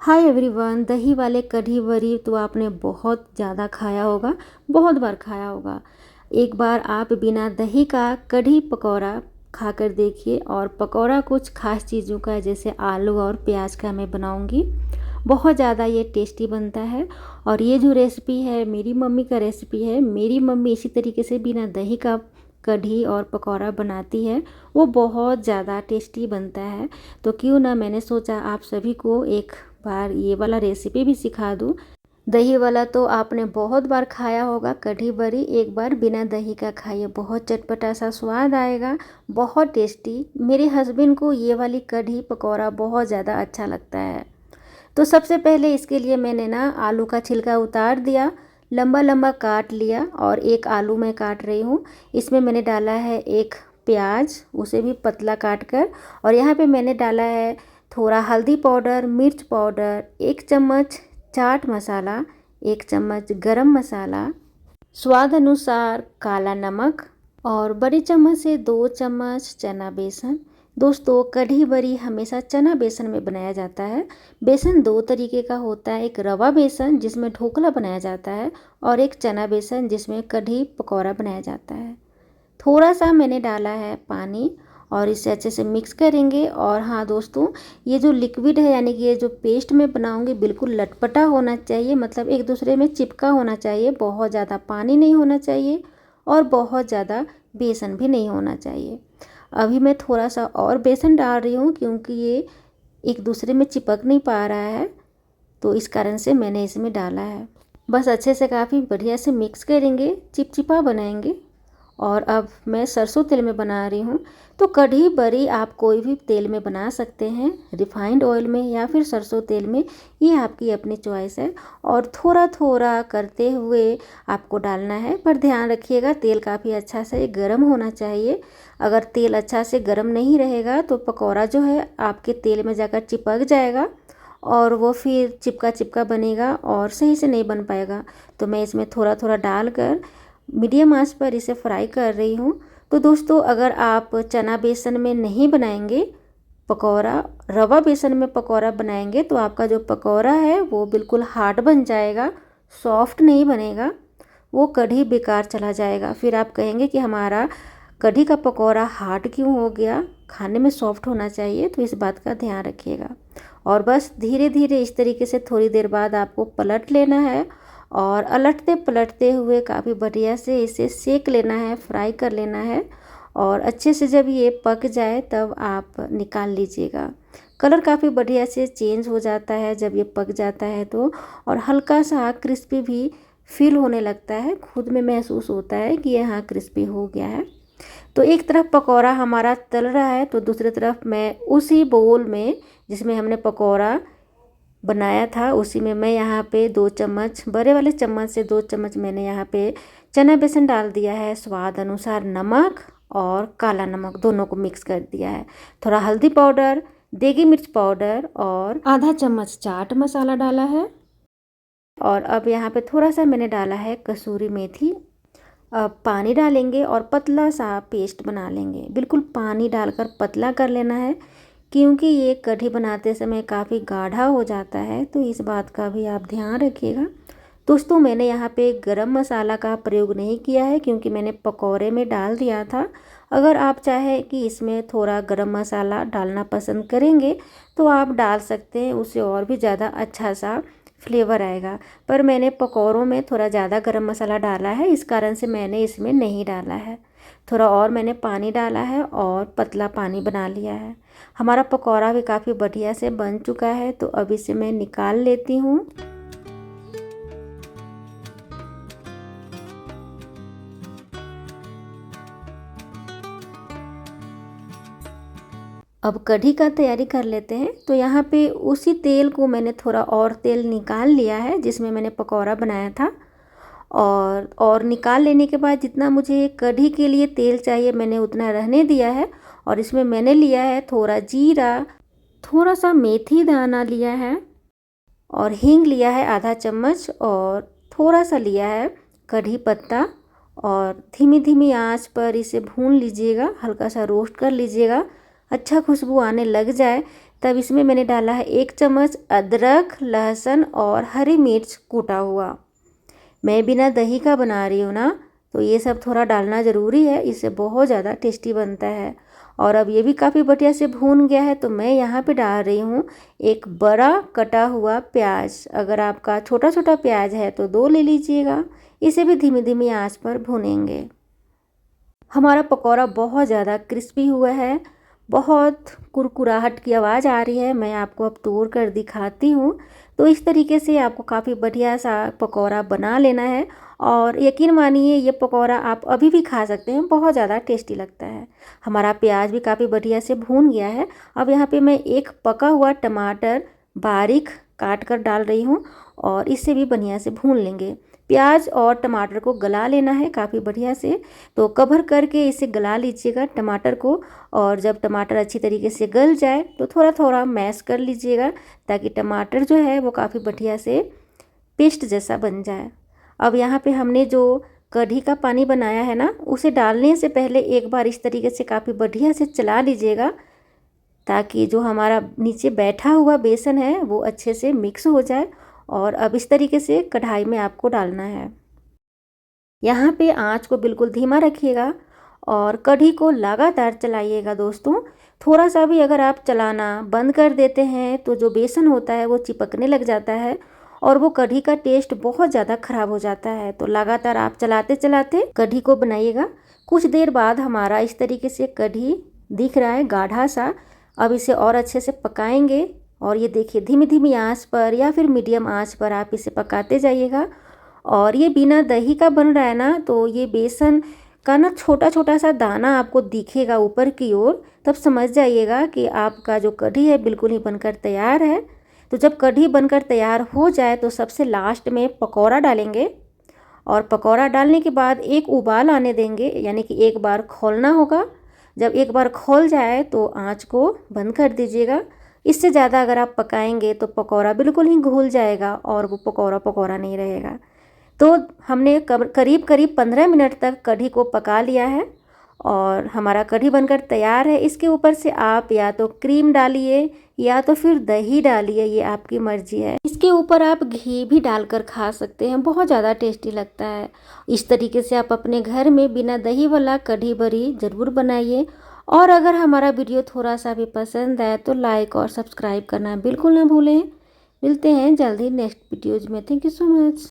Hi everyone, दही वाले कढ़ी बड़ी तो आपने बहुत ज़्यादा खाया होगा, बहुत बार खाया होगा। एक बार आप बिना दही का कढ़ी पकौड़ा खाकर देखिए। और पकौड़ा कुछ खास चीज़ों का है, जैसे आलू और प्याज का मैं बनाऊंगी। बहुत ज़्यादा ये टेस्टी बनता है। और ये जो रेसिपी है मेरी मम्मी का रेसिपी है। मेरी मम्मी इसी तरीके से बिना दही का कढ़ी और पकौड़ा बनाती है। वो बहुत ज़्यादा टेस्टी बनता है। तो क्यों ना मैंने सोचा आप सभी को एक बार ये वाला रेसिपी भी सिखा दूँ। दही वाला तो आपने बहुत बार खाया होगा कढ़ी बड़ी, एक बार बिना दही का खाइए, बहुत चटपटा सा स्वाद आएगा, बहुत टेस्टी। मेरे हस्बैंड को ये वाली कढ़ी पकौड़ा बहुत ज़्यादा अच्छा लगता है। तो सबसे पहले इसके लिए मैंने ना आलू का छिलका उतार दिया, लंबा लंबा काट लिया और एक आलू मैं काट रही हूँ। इसमें मैंने डाला है एक प्याज, उसे भी पतला काट कर। और यहाँ पे मैंने डाला है थोड़ा हल्दी पाउडर, मिर्च पाउडर, 1 चम्मच चाट मसाला, 1 चम्मच गरम मसाला, स्वाद अनुसार काला नमक और बड़ी चम्मच से 2 चम्मच चना बेसन। दोस्तों, कढ़ी बड़ी हमेशा चना बेसन में बनाया जाता है। बेसन दो तरीके का होता है, एक रवा बेसन जिसमें ढोकला बनाया जाता है और एक चना बेसन जिसमें कढ़ी पकौड़ा बनाया जाता है। थोड़ा सा मैंने डाला है पानी और इसे अच्छे से मिक्स करेंगे। और हाँ दोस्तों, ये जो लिक्विड है यानी कि ये जो पेस्ट मैं बनाऊंगी बिल्कुल लटपटा होना चाहिए, मतलब एक दूसरे में चिपका होना चाहिए। बहुत ज़्यादा पानी नहीं होना चाहिए और बहुत ज़्यादा बेसन भी नहीं होना चाहिए। अभी मैं थोड़ा सा और बेसन डाल रही हूँ क्योंकि ये एक दूसरे में चिपक नहीं पा रहा है, तो इस कारण से मैंने इसमें डाला है। बस अच्छे से काफ़ी बढ़िया से मिक्स करेंगे, चिपचिपा बनाएंगे। और अब मैं सरसों तेल में बना रही हूँ। तो कढ़ी बड़ी आप कोई भी तेल में बना सकते हैं, रिफाइंड ऑयल में या फिर सरसों तेल में, ये आपकी अपनी चॉइस है। और थोड़ा थोड़ा करते हुए आपको डालना है, पर ध्यान रखिएगा तेल काफ़ी अच्छा से गर्म होना चाहिए। अगर तेल अच्छा से गर्म नहीं रहेगा तो पकौड़ा जो है आपके तेल में जाकर चिपक जाएगा और वो फिर चिपका चिपका बनेगा और सही से नहीं बन पाएगा। तो मैं इसमें थोड़ा थोड़ा डालकर मीडियम आंच पर इसे फ्राई कर रही हूँ। तो दोस्तों, अगर आप चना बेसन में नहीं बनाएंगे पकौड़ा, रवा बेसन में पकौड़ा बनाएंगे तो आपका जो पकौड़ा है वो बिल्कुल हार्ड बन जाएगा, सॉफ्ट नहीं बनेगा, वो कढ़ी बेकार चला जाएगा। फिर आप कहेंगे कि हमारा कढ़ी का पकौड़ा हार्ड क्यों हो गया, खाने में सॉफ्ट होना चाहिए। तो इस बात का ध्यान रखिएगा। और बस धीरे धीरे इस तरीके से थोड़ी देर बाद आपको पलट लेना है और अलटते पलटते हुए काफ़ी बढ़िया से इसे सेक लेना है, फ्राई कर लेना है। और अच्छे से जब ये पक जाए तब आप निकाल लीजिएगा। कलर काफ़ी बढ़िया से चेंज हो जाता है जब ये पक जाता है तो। और हल्का सा क्रिस्पी भी फील होने लगता है, खुद में महसूस होता है कि यहाँ क्रिस्पी हो गया है। तो एक तरफ पकौड़ा हमारा तल रहा है तो दूसरी तरफ मैं उसी बोल में जिसमें हमने पकौड़ा बनाया था उसी में मैं यहाँ पे 2 चम्मच, बड़े वाले चम्मच से 2 चम्मच मैंने यहाँ पे चना बेसन डाल दिया है। स्वाद अनुसार नमक और काला नमक दोनों को मिक्स कर दिया है। थोड़ा हल्दी पाउडर, देगी मिर्च पाउडर और आधा चम्मच चाट मसाला डाला है। और अब यहाँ पे थोड़ा सा मैंने डाला है कसूरी मेथी। अब पानी डालेंगे और पतला सा पेस्ट बना लेंगे, बिल्कुल पानी डालकर पतला कर लेना है क्योंकि ये कढ़ी बनाते समय काफ़ी गाढ़ा हो जाता है, तो इस बात का भी आप ध्यान रखिएगा। दोस्तों, मैंने यहाँ पे गरम मसाला का प्रयोग नहीं किया है क्योंकि मैंने पकौड़े में डाल दिया था। अगर आप चाहे कि इसमें थोड़ा गरम मसाला डालना पसंद करेंगे तो आप डाल सकते हैं, उससे और भी ज़्यादा अच्छा सा फ्लेवर आएगा। पर मैंने पकौड़ों में थोड़ा ज़्यादा गरम मसाला डाला है, इस कारण से मैंने इसमें नहीं डाला है। थोड़ा और मैंने पानी डाला है और पतला पानी बना लिया है। हमारा पकौड़ा भी काफ़ी बढ़िया से बन चुका है, तो अब इसे मैं निकाल लेती हूँ। अब कढ़ी का तैयारी कर लेते हैं। तो यहाँ पे उसी तेल को मैंने थोड़ा और तेल निकाल लिया है जिसमें मैंने पकौड़ा बनाया था। और निकाल लेने के बाद जितना मुझे कढ़ी के लिए तेल चाहिए मैंने उतना रहने दिया है। और इसमें मैंने लिया है थोड़ा जीरा, थोड़ा सा मेथी दाना लिया है और हींग लिया है आधा चम्मच और थोड़ा सा लिया है कढ़ी पत्ता। और धीमी धीमी आंच पर इसे भून लीजिएगा, हल्का सा रोस्ट कर लीजिएगा। अच्छा खुशबू आने लग जाए तब इसमें मैंने डाला है 1 चम्मच अदरक, लहसुन और हरी मिर्च कूटा हुआ। मैं बिना दही का बना रही हूँ ना, तो ये सब थोड़ा डालना ज़रूरी है, इससे बहुत ज़्यादा टेस्टी बनता है। और अब ये भी काफ़ी बढ़िया से भून गया है, तो मैं यहाँ पे डाल रही हूँ एक बड़ा कटा हुआ प्याज। अगर आपका छोटा छोटा प्याज है तो 2 ले लीजिएगा। इसे भी धीमी धीमी आंच पर भूनेंगे। हमारा पकौड़ा बहुत ज़्यादा क्रिस्पी हुआ है, बहुत कुरकुराहट की आवाज़ आ रही है। मैं आपको अब तोड़ कर दिखाती हूँ। तो इस तरीके से आपको काफ़ी बढ़िया सा पकौड़ा बना लेना है, और यकीन मानिए ये पकौड़ा आप अभी भी खा सकते हैं, बहुत ज़्यादा टेस्टी लगता है। हमारा प्याज भी काफ़ी बढ़िया से भून गया है। अब यहाँ पे मैं एक पका हुआ टमाटर बारीक काट कर डाल रही हूँ, और इससे भी बढ़िया से भून लेंगे। प्याज और टमाटर को गला लेना है काफ़ी बढ़िया से, तो कवर करके इसे गला लीजिएगा टमाटर को। और जब टमाटर अच्छी तरीके से गल जाए तो थोड़ा थोड़ा मैश कर लीजिएगा, ताकि टमाटर जो है वो काफ़ी बढ़िया से पेस्ट जैसा बन जाए। अब यहाँ पे हमने जो कढ़ी का पानी बनाया है ना, उसे डालने से पहले एक बार इस तरीके से काफ़ी बढ़िया से चला लीजिएगा, ताकि जो हमारा नीचे बैठा हुआ बेसन है वो अच्छे से मिक्स हो जाए। और अब इस तरीके से कढ़ाई में आपको डालना है। यहाँ पे आंच को बिल्कुल धीमा रखिएगा और कढ़ी को लगातार चलाइएगा दोस्तों। थोड़ा सा भी अगर आप चलाना बंद कर देते हैं तो जो बेसन होता है वो चिपकने लग जाता है, और वो कढ़ी का टेस्ट बहुत ज़्यादा ख़राब हो जाता है। तो लगातार आप चलाते चलाते कढ़ी को बनाइएगा। कुछ देर बाद हमारा इस तरीके से कढ़ी दिख रहा है गाढ़ा सा। अब इसे और अच्छे से पकाएंगे, और ये देखिए धीमी धीमी आंच पर या फिर मीडियम आंच पर आप इसे पकाते जाइएगा। और ये बिना दही का बन रहा है ना, तो ये बेसन का ना छोटा छोटा सा दाना आपको दिखेगा ऊपर की ओर, तब समझ जाइएगा कि आपका जो कढ़ी है बिल्कुल ही बनकर तैयार है। तो जब कढ़ी बनकर तैयार हो जाए तो सबसे लास्ट में पकौड़ा डालेंगे, और पकौड़ा डालने के बाद एक उबाल आने देंगे, यानी कि एक बार खोलना होगा। जब एक बार खोल जाए तो आँच को बंद कर दीजिएगा। इससे ज़्यादा अगर आप पकाएंगे तो पकौड़ा बिल्कुल ही घुल जाएगा और वो पकौड़ा पकौड़ा नहीं रहेगा। तो हमने करीब करीब 15 मिनट तक कढ़ी को पका लिया है, और हमारा कढ़ी बनकर तैयार है। इसके ऊपर से आप या तो क्रीम डालिए या तो फिर दही डालिए, ये आपकी मर्जी है। इसके ऊपर आप घी भी डालकर खा सकते हैं, बहुत ज़्यादा टेस्टी लगता है। इस तरीके से आप अपने घर में बिना दही वाला कढ़ी बड़ी ज़रूर बनाइए। और अगर हमारा वीडियो थोड़ा सा भी पसंद आए तो लाइक और सब्सक्राइब करना बिल्कुल ना भूलें। मिलते हैं जल्द ही नेक्स्ट वीडियोज़ में। Thank you so much.